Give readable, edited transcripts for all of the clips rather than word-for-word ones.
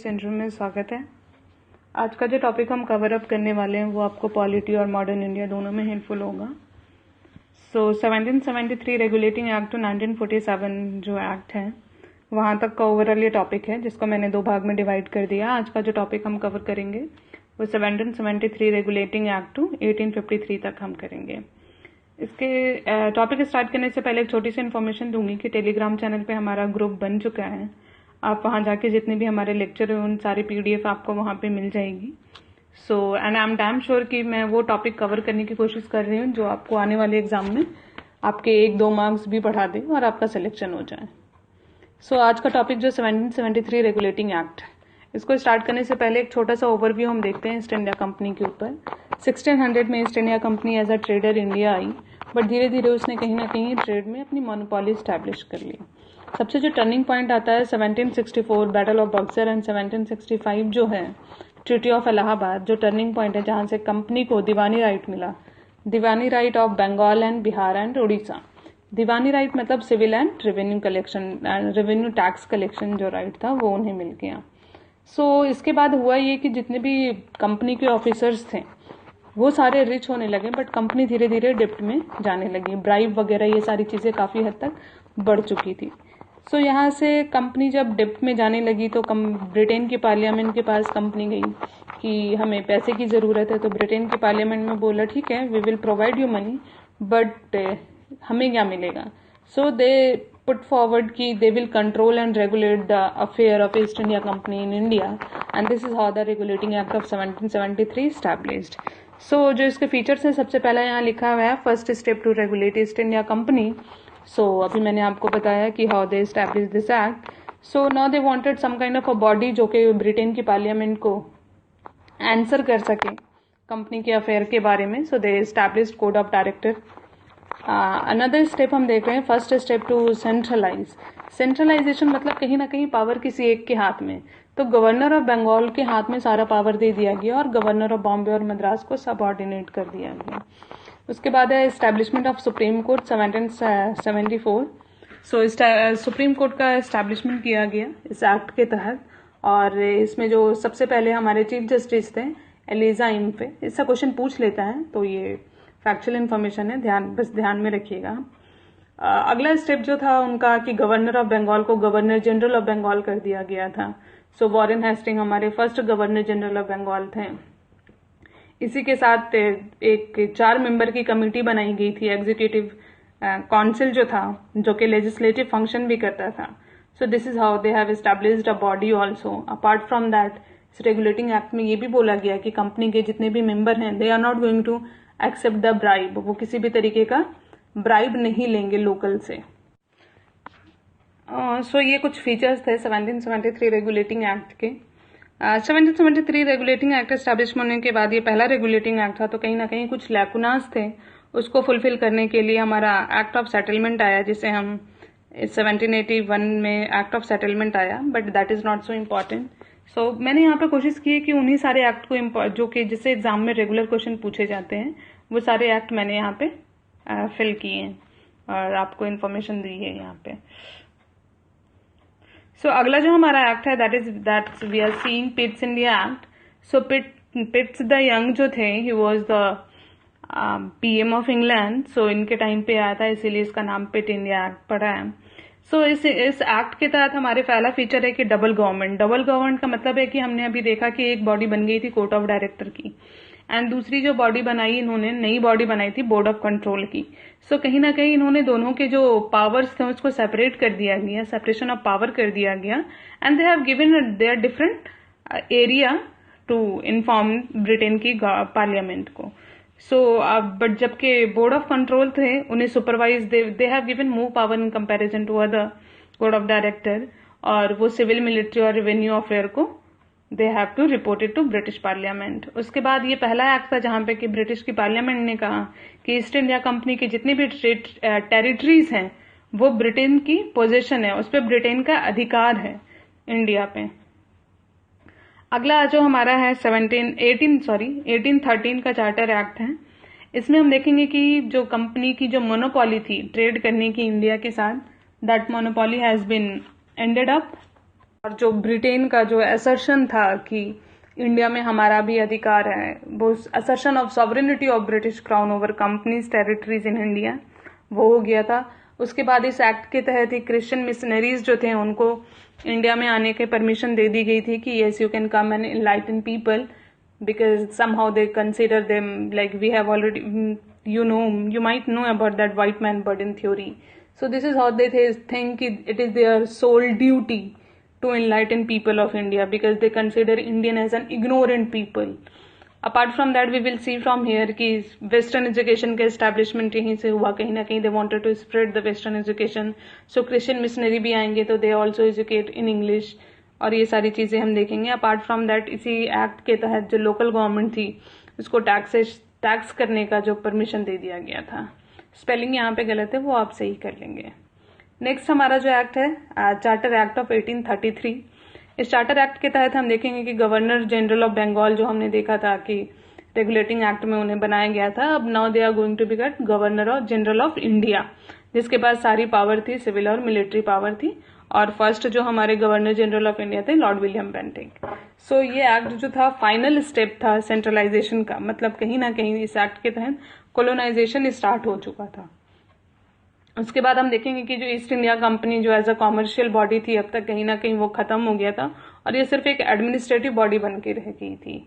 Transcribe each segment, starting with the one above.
Centre में स्वागत है। आज का जो टॉपिक हम कवर अप करने वाले हैं वो आपको पॉलिटी और मॉडर्न इंडिया दोनों में हेल्पफुल होगा। 1773 रेगुलेटिंग एक्ट टू 1947 जो एक्ट है वहाँ तक का ओवरऑल ये टॉपिक है, जिसको मैंने दो भाग में डिवाइड कर दिया। आज का जो टॉपिक हम कवर करेंगे वो 1773 रेगुलेटिंग एक्ट टू 1853 तक हम करेंगे। इसके टॉपिक स्टार्ट करने से पहले एक छोटी सी इन्फॉर्मेशन दूंगी कि टेलीग्राम चैनल पे हमारा ग्रुप बन चुका है। आप वहाँ जाके जितने भी हमारे लेक्चर हैं उन सारी PDF आपको वहाँ पे मिल जाएगी। And I am damn sure कि मैं वो टॉपिक कवर करने की कोशिश कर रही हूँ जो आपको आने वाले एग्जाम में आपके 1-2 मार्क्स भी बढ़ा दे और आपका सिलेक्शन हो जाए। आज का टॉपिक जो 1773 रेगुलेटिंग एक्ट है, इसको स्टार्ट करने से पहले एक छोटा सा ओवरव्यू हम देखते हैं ईस्ट इंडिया कंपनी के ऊपर। 1600 में East India Company as a trader India आई, बट धीरे धीरे उसने कहीं ना कहीं ट्रेड में अपनी मोनोपोली स्टैब्लिश कर ली। सबसे जो टर्निंग पॉइंट आता है 1764 बैटल ऑफ बक्सर एंड 1765 जो है ट्रीटी ऑफ इलाहाबाद, जो टर्निंग पॉइंट है जहां से कंपनी को दीवानी राइट मिला, दीवानी right of Bengal and Bihar and Odisha. दीवानी राइट मतलब civil and revenue collection, revenue tax collection जो राइट था वो उन्हें मिल गया। इसके बाद हुआ ये कि जितने भी कंपनी के ऑफिसर्स थे वो सारे रिच होने लगे, बट कंपनी धीरे धीरे डिप्ट में जाने लगी। ब्राइब वगैरह ये सारी चीजें काफी हद तक बढ़ चुकी थी। यहाँ से कंपनी जब डिप्ट में जाने लगी तो ब्रिटेन की पार्लियामेंट के पास कंपनी गई कि हमें पैसे की ज़रूरत है। तो ब्रिटेन की पार्लियामेंट में बोला ठीक है, we will provide you money, but हमें क्या मिलेगा। दे पुट फॉरवर्ड कि they will control and regulate the affair of East India Company in India, and this is how the regulating act of 1773 established. जो इसके features हैं, सबसे पहला यहाँ लिखा हुआ है first step to regulate East India Company. अभी मैंने आपको बताया कि how they establish this act. Now they wanted some kind of a body जो कि ब्रिटेन की पार्लियामेंट को आंसर कर सके कंपनी के अफेयर के बारे में। They established code of director. Another step हम देख रहे हैं first step to centralise. Centralisation मतलब कहीं ना कहीं पावर किसी एक के हाथ में। तो गवर्नर ऑफ बंगाल के हाथ में सारा पावर दे दिया गया और गवर्नर ऑफ बॉम्बे और मद्रास को सबऑर्डिनेट कर दिया गया। उसके बाद है establishment of supreme court 1774। Supreme court का एस्टैब्लिशमेंट किया गया इस एक्ट के तहत, और इसमें जो सबसे पहले हमारे चीफ जस्टिस थे एलिजा इम्फे। इसका क्वेश्चन पूछ लेता है, तो ये फैक्चुअल इन्फॉर्मेशन है, बस ध्यान में रखिएगा। अगला स्टेप जो था उनका कि गवर्नर ऑफ बंगाल को गवर्नर जनरल ऑफ बंगाल कर दिया गया था। वॉरेन हेस्टिंग हमारे first governor general of Bengal थे। इसी के साथ एक 4 मेंबर की कमेटी बनाई गई थी, एग्जीक्यूटिव काउंसिल जो था, जो कि लेजिस्लेटिव फंक्शन भी करता था। This is how they have established a body also. Apart from that, इस रेगुलेटिंग एक्ट में ये भी बोला गया कि कंपनी के जितने भी मेंबर हैं they are not going to accept the bribe. वो किसी भी तरीके का ब्राइब नहीं लेंगे लोकल से। ये कुछ फीचर्स थे 1773 रेगुलेटिंग एक्ट के। 1773 रेगुलेटिंग एक्ट एस्टैब्लिश होने के बाद ये पहला रेगुलेटिंग एक्ट था, तो कहीं ना कहीं कुछ लैकुनास थे, उसको फुलफिल करने के लिए हमारा एक्ट ऑफ सेटलमेंट आया, जिसे हम 1781 में एक्ट ऑफ सेटलमेंट आया, but that is not so important. मैंने यहाँ पे कोशिश की है कि उन्हीं सारे एक्ट को जो कि जिससे एग्जाम में रेगुलर क्वेश्चन पूछे जाते हैं वो सारे एक्ट मैंने यहाँ पे फिल किए हैं और आपको इन्फॉर्मेशन दी है यहाँ पे। अगला जो हमारा एक्ट है that we are seeing Pitt's India act. Pitt's the young जो थे, he was the PM of England. इनके टाइम पे आया था, इसीलिए इसका नाम पिट इंडिया एक्ट पड़ा है। इस एक्ट के तहत हमारे पहला फीचर है कि डबल गवर्नमेंट। डबल गवर्नमेंट का मतलब है कि हमने अभी देखा कि एक बॉडी बन गई थी कोर्ट ऑफ डायरेक्टर की, एंड दूसरी जो बॉडी बनाई इन्होंने, नई बॉडी बनाई थी बोर्ड ऑफ कंट्रोल की। कहीं ना कहीं इन्होंने दोनों के जो पावर्स थे उसको सेपरेट कर दिया गया, सेपरेशन ऑफ पावर कर दिया गया, and they have given their different area to inform Britain की पार्लियामेंट को। बट जबकि बोर्ड ऑफ कंट्रोल थे उन्हें supervise, they have given more power in comparison to other board of director, और वो सिविल, मिलिट्री और रेवेन्यू अफेयर को they have to report it to British parliament. उसके बाद ये पहला एक्ट था जहां पे कि ब्रिटिश की पार्लियामेंट ने कहा कि ईस्ट इंडिया कंपनी की जितनी भी टेरिटरीज हैं वो ब्रिटेन की पोजीशन है, उस पर ब्रिटेन का अधिकार है इंडिया पे। अगला जो हमारा है 1813 का चार्टर एक्ट है। इसमें हम देखेंगे कि जो कंपनी की जो मोनोपोली थी ट्रेड करने की इंडिया के साथ, that monopoly has been ended up और जो ब्रिटेन का जो असर्शन था कि इंडिया में हमारा भी अधिकार है, वो assertion of sovereignty of British crown over companies territories in India, वो हो गया था। उसके बाद इस एक्ट के तहत ही क्रिश्चियन मिशनरीज जो थे उनको इंडिया में आने के परमिशन दे दी गई थी कि yes you can come and enlighten people, because somehow they consider them like we have already you might know about that white man burden theory. So this is how they think it is their sole duty to enlighten people of India, because they consider Indian as an ignorant people. Apart from that, we will see from here कि western education के establishment यहीं से हुआ, कहीं ना कहीं they wanted to spread the western education. So Christian missionary भी आएंगे तो they also educate in English, और ये सारी चीज़ें हम देखेंगे। अपार्ट फ्रॉम दैट, इसी एक्ट के तहत जो लोकल गवर्नमेंट थी उसको टैक्स करने का जो परमिशन दे दिया गया था। स्पेलिंग यहाँ पे गलत है, वो आप सही कर लेंगे। नेक्स्ट हमारा जो एक्ट है चार्टर एक्ट ऑफ 1833। इस चार्टर एक्ट के तहत हम देखेंगे कि गवर्नर जनरल ऑफ बंगाल, जो हमने देखा था कि रेगुलेटिंग एक्ट में उन्हें बनाया गया था, अब now they are going to become governor of general of India, जिसके पास सारी पावर थी, सिविल और मिलिट्री पावर थी। और फर्स्ट जो हमारे गवर्नर जनरल ऑफ इंडिया थे लॉर्ड विलियम बेंटिंक। सो ये एक्ट जो था फाइनल स्टेप था सेंट्रलाइजेशन का, मतलब कहीं ना कहीं इस एक्ट के तहत कोलोनाइजेशन स्टार्ट हो चुका था। उसके बाद हम देखेंगे कि जो ईस्ट इंडिया कंपनी जो एज अ कॉमर्शियल बॉडी थी, अब तक कहीं ना कहीं वो खत्म हो गया था और ये सिर्फ एक एडमिनिस्ट्रेटिव बॉडी बन के रह गई थी।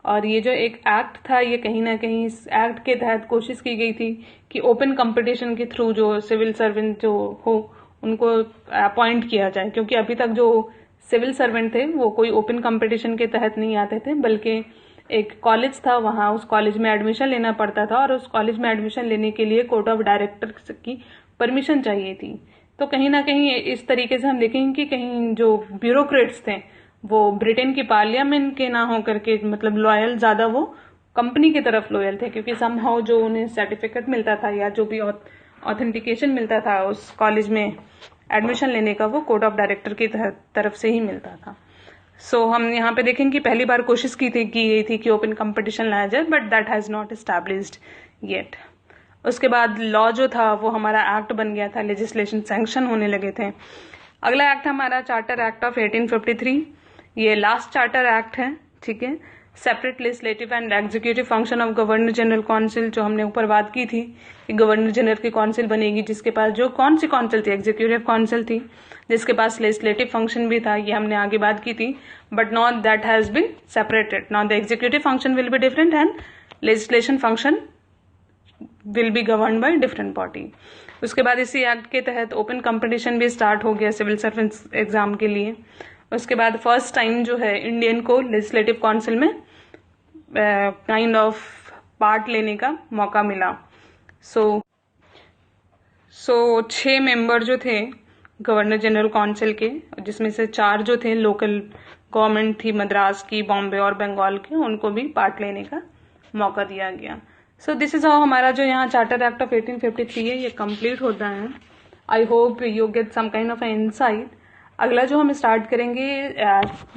और ये जो एक एक्ट था, ये कहीं ना कहीं इस एक्ट के तहत कोशिश की गई थी कि ओपन कंपटीशन के थ्रू जो सिविल सर्वेंट जो हो उनको अपॉइंट किया जाए, क्योंकि अभी तक जो सिविल सर्वेंट थे वो कोई ओपन कंपटीशन के तहत नहीं आते थे, बल्कि एक कॉलेज था, वहां उस कॉलेज में एडमिशन लेना पड़ता था और उस कॉलेज में एडमिशन लेने के लिए कोर्ट ऑफ डायरेक्टर्स की परमिशन चाहिए थी। तो कहीं ना कहीं इस तरीके से हम देखेंगे कि कहीं जो ब्यूरोक्रेट्स थे वो ब्रिटेन की पार्लियामेंट के ना हो करके, मतलब लॉयल ज्यादा वो कंपनी की तरफ लॉयल थे, क्योंकि समहाउ जो उन्हें सर्टिफिकेट मिलता था या जो भी ऑथेंटिकेशन मिलता था उस कॉलेज में एडमिशन लेने का, वो कोर्ट ऑफ डायरेक्टर की तरफ से ही मिलता था। सो हम यहाँ पे देखेंगे कि पहली बार कोशिश की गई थी कि ओपन कंपटीशन लाया जाए, but that has not established yet. उसके बाद लॉ जो था वो हमारा एक्ट बन गया था, लेजिस्लेशन सैंक्शन होने लगे थे। अगला एक्ट हमारा चार्टर एक्ट ऑफ 1853। ये लास्ट चार्टर एक्ट है, ठीक है। Separate legislative and executive function of governor general council, जो हमने ऊपर बात की थी कि गवर्नर जनरल की काउंसिल बनेगी, जिसके पास जो कौन सी काउंसिल थी, एग्जीक्यूटिव काउंसिल थी, जिसके पास लेजिस्लेटिव फंक्शन भी था, ये हमने आगे बात की थी। But not that has been separated, now the executive function will be different and legislation function will be govern by different body. उसके बाद इसी एक्ट के तहत ओपन कंपटीशन भी स्टार्ट हो गया सिविल सर्विस एग्जाम के लिए। उसके बाद फर्स्ट टाइम जो है इंडियन को लेजिस्लेटिव काउंसिल में काइंड ऑफ पार्ट लेने का मौका मिला। सो 6 मेंबर जो थे गवर्नर जनरल काउंसिल के, जिसमें से 4 जो थे लोकल गवर्नमेंट थी मद्रास की, बॉम्बे और बंगाल के, उनको भी पार्ट लेने का मौका दिया गया। सो दिस इज हाउ हमारा जो यहाँ चार्टर एक्ट ऑफ 1853 है ये कंप्लीट होता है। I hope you get some kind of an insight. अगला जो हम स्टार्ट करेंगे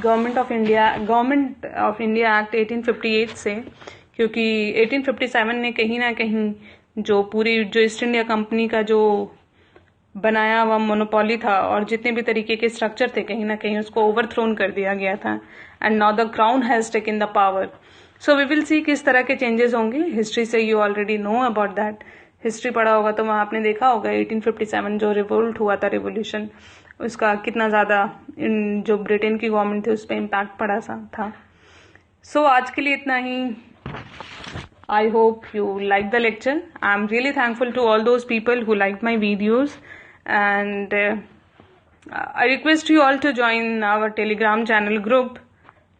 गवर्नमेंट ऑफ इंडिया एक्ट 1858 से, क्योंकि 1857 ने कहीं ना कहीं जो पूरी जो ईस्ट इंडिया कंपनी का जो बनाया हुआ मोनोपोली था और जितने भी तरीके के स्ट्रक्चर थे, कहीं ना कहीं उसको ओवरथ्रोन कर दिया गया था and now the crown has taken the power. So we will see किस तरह के चेंजेस होंगे। हिस्ट्री से you already know about that, history पढ़ा होगा तो वहां आपने देखा होगा 1857 जो रिवोल्ट हुआ था, रिवोल्यूशन, उसका कितना ज्यादा जो ब्रिटेन की गवर्नमेंट थी उस पर इम्पैक्ट पड़ा था। सो आज के लिए इतना ही। I hope you like the lecture. I am really thankful to all those people who like my videos and I request you all to join our Telegram channel group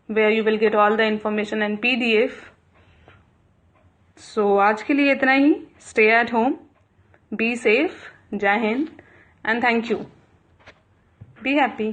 where you will get all the information and PDF. So आज के लिए इतना ही. Stay at home, be safe, Jai Hind, and thank you. Be happy.